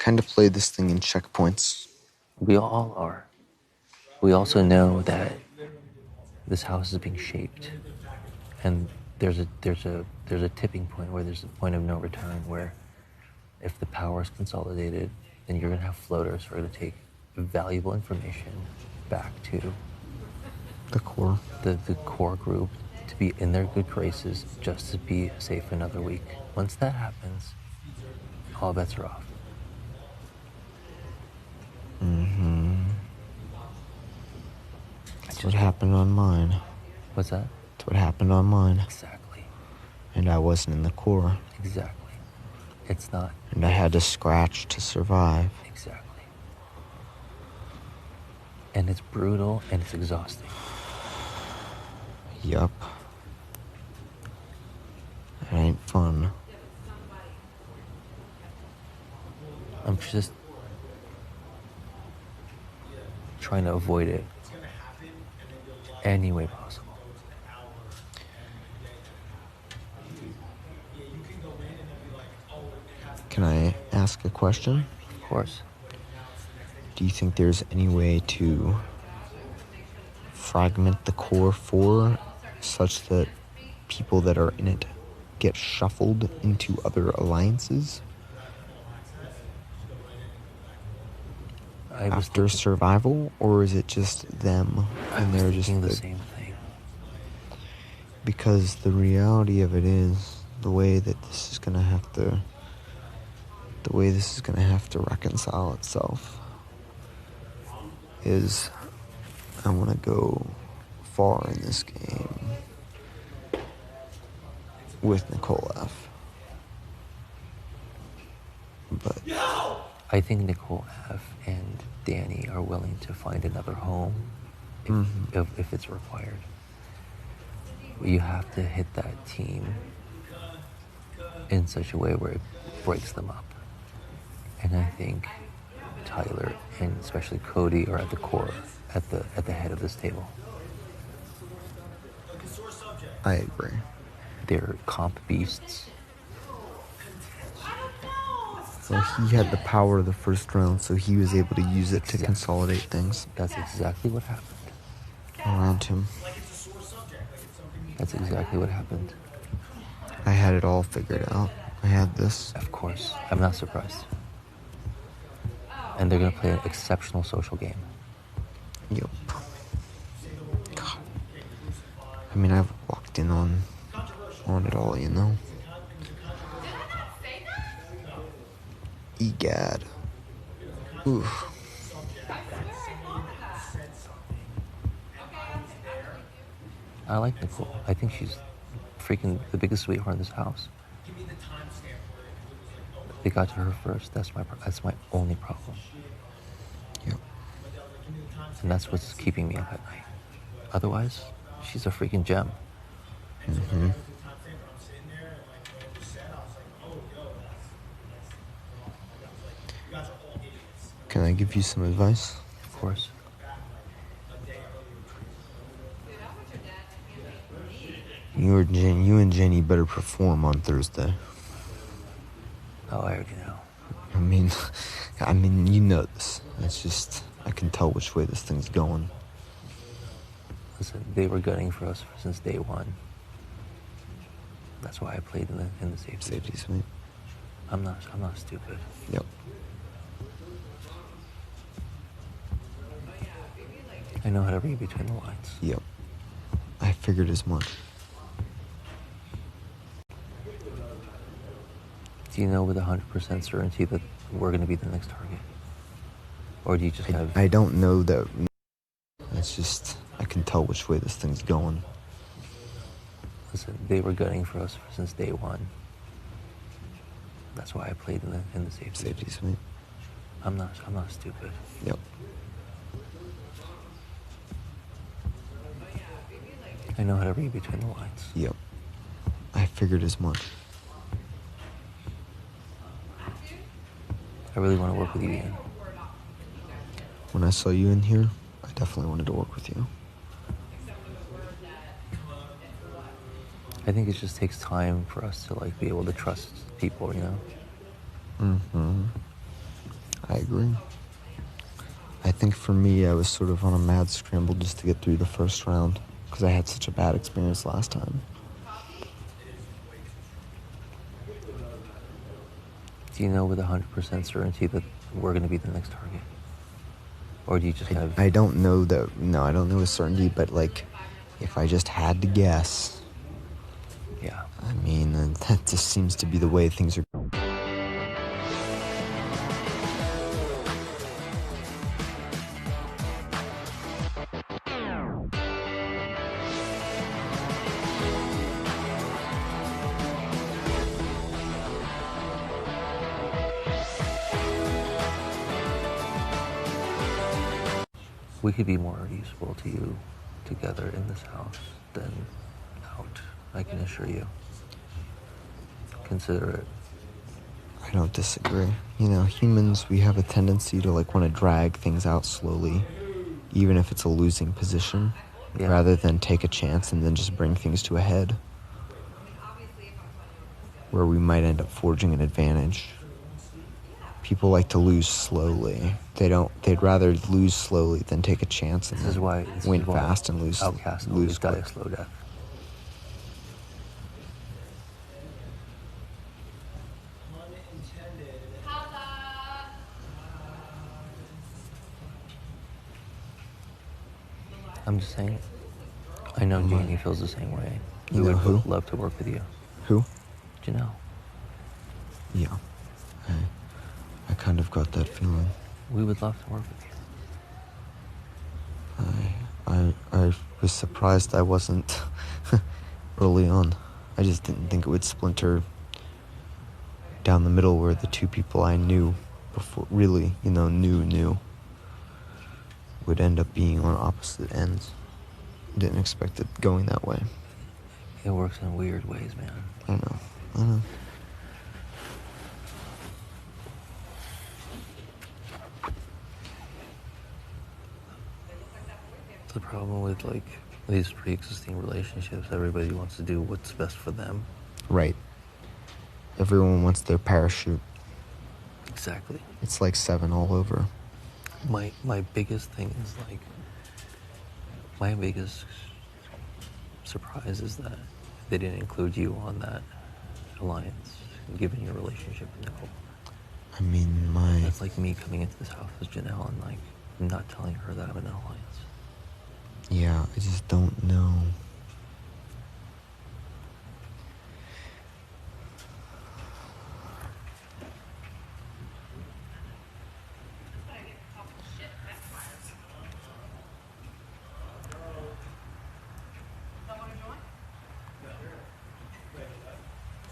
kind of play this thing in checkpoints. We all are. We also know that this house is being shaped, and there's a tipping point where there's a point of no return where if the power is consolidated, then you're gonna have floaters who are gonna take valuable information back to The core. the core group to be in their good graces just to be safe another week. Once that happens, all bets are off. That's what happened on mine. What's that? That's what happened on mine. Exactly. And I wasn't in the core. Exactly. It's not. And I had to scratch to survive. Exactly. And it's brutal and it's exhausting. Yup. It ain't fun. I'm just trying to avoid it any way possible. Can I ask a question? Of course. Do you think there's any way to fragment the core 4 such that people that are in it get shuffled into other alliances after survival, or is it just them and they're just the same thing? Because the reality of it is the way this is gonna have to reconcile itself is I want to go far in this game with Nicole F. But I think Nicole F. and Danny are willing to find another home if it's required. You have to hit that team in such a way where it breaks them up. And I think Tyler and especially Cody are at the core, at the head of this table. I agree. They're comp beasts. Well, he had the power of the first round, so he was able to use it to consolidate things. That's exactly what happened. Around him. That's exactly what happened. I had it all figured out. I had this. Of course. I'm not surprised. And they're going to play an exceptional social game. Yep. God. I mean, I've walked in on it all, you know? Egad. Oof. I like Nicole. I think she's freaking the biggest sweetheart in this house. They got to her first. That's my only problem. Yep. And that's what's keeping me up at night. Otherwise, she's a freaking gem. Mm-hmm. Can I give you some advice? Of course. You and Jenny better perform on Thursday. Oh, I already know. I mean, you know this. It's just, I can tell which way this thing's going. Listen, they were gunning for us since day one. That's why I played in the safety suite. I'm not stupid. Yep. I know how to read between the lines. Yep. I figured as much. Do you know with 100% certainty that we're going to be the next target? Or do you just have... I don't know that. It's just, I can tell which way this thing's going. Listen, they were gunning for us since day one. That's why I played in the safety suite. I'm not stupid. Yep. I know how to read between the lines. Yep. I figured as much. I really want to work with you, Ian. When I saw you in here, I definitely wanted to work with you. I think it just takes time for us to be able to trust people, you know? Mm-hmm. I agree. I think for me, I was sort of on a mad scramble just to get through the first round because I had such a bad experience last time. Do you know with 100% certainty that we're going to be the next target? Or do you just have... I don't know that. No, I don't know with certainty, but like, if I just had to guess, Yeah. I mean, that just seems to be the way things are going. We could be more useful to you together in this house than out, I can assure you. Consider it. I don't disagree. You know, humans, we have a tendency to like want to drag things out slowly, even if it's a losing position, rather than take a chance and then just bring things to a head, where we might end up forging an advantage. People like to lose slowly. They'd rather lose slowly than take a chance and win fast and lose Die quick. a slow death. I'm just saying, I know Danny feels the same way. You We know would who? both love to work with you. Who? Janelle. Yeah. I kind of got that feeling. We would love to work with you. I was surprised I wasn't early on. I just didn't think it would splinter down the middle where the two people I knew before, really, knew, would end up being on opposite ends. Didn't expect it going that way. It works in weird ways, man. I know. The problem with like these pre-existing relationships, everybody wants to do what's best for them. Right. Everyone wants their parachute. Exactly. It's like Seven all over. My biggest thing is like, my biggest surprise is that they didn't include you on that alliance, given your relationship with Nicole. I mean, That's like me coming into this house with Janelle and like not telling her that I'm in an alliance. Yeah, I just don't know.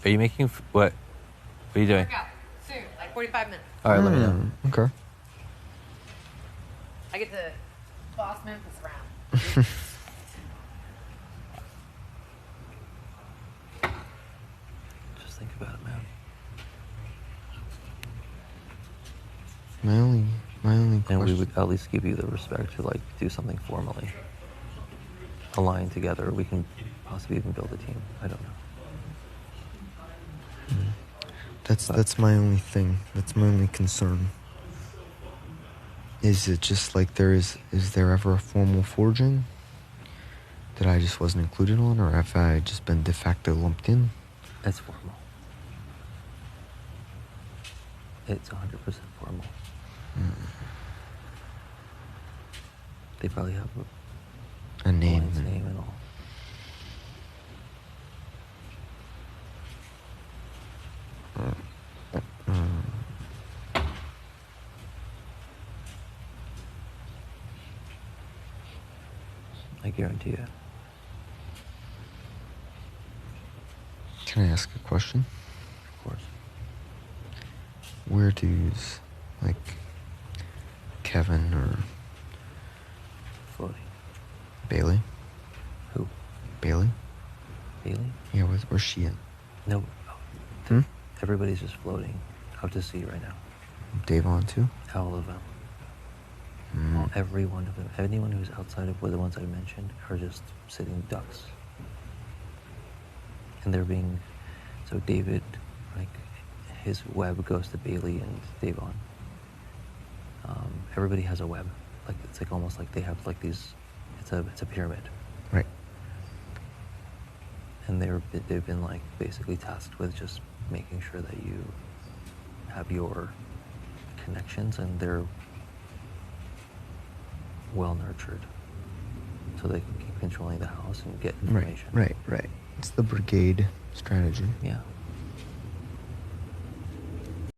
Are you making what? What are you doing? Workout soon, like 45 minutes. All right, let me know. Okay. I get to boss Memphis around. Just think about it, man. My only And question. we would at least give you the respect to like do something formally. Align together. We can possibly even build a team. I don't know. That's my only thing. That's my only concern. Is it just like is there ever a formal forging that I just wasn't included on, or have I just been de facto lumped in? It's formal. It's 100% formal. They probably have A name. alliance name and all. I guarantee it. Can I ask a question? Of course. Where does, like, Kevin or Floating. Bailey? Who? Bailey? Bailey? Yeah, where's she at? No. Hmm? Everybody's just floating out to sea right now. Dave on too? All of them. Mm. Every one of them. Anyone who's outside of the ones I mentioned are just sitting ducks. And they're being... So David, like, his web goes to Bailey and Davon. everybody has a web. Like it's like almost like they have like these. It's a pyramid. Right. And they've been like basically tasked with just making sure that you have your connections and they're well nurtured, so they can keep controlling the house and get information. Right. It's the brigade strategy. Yeah.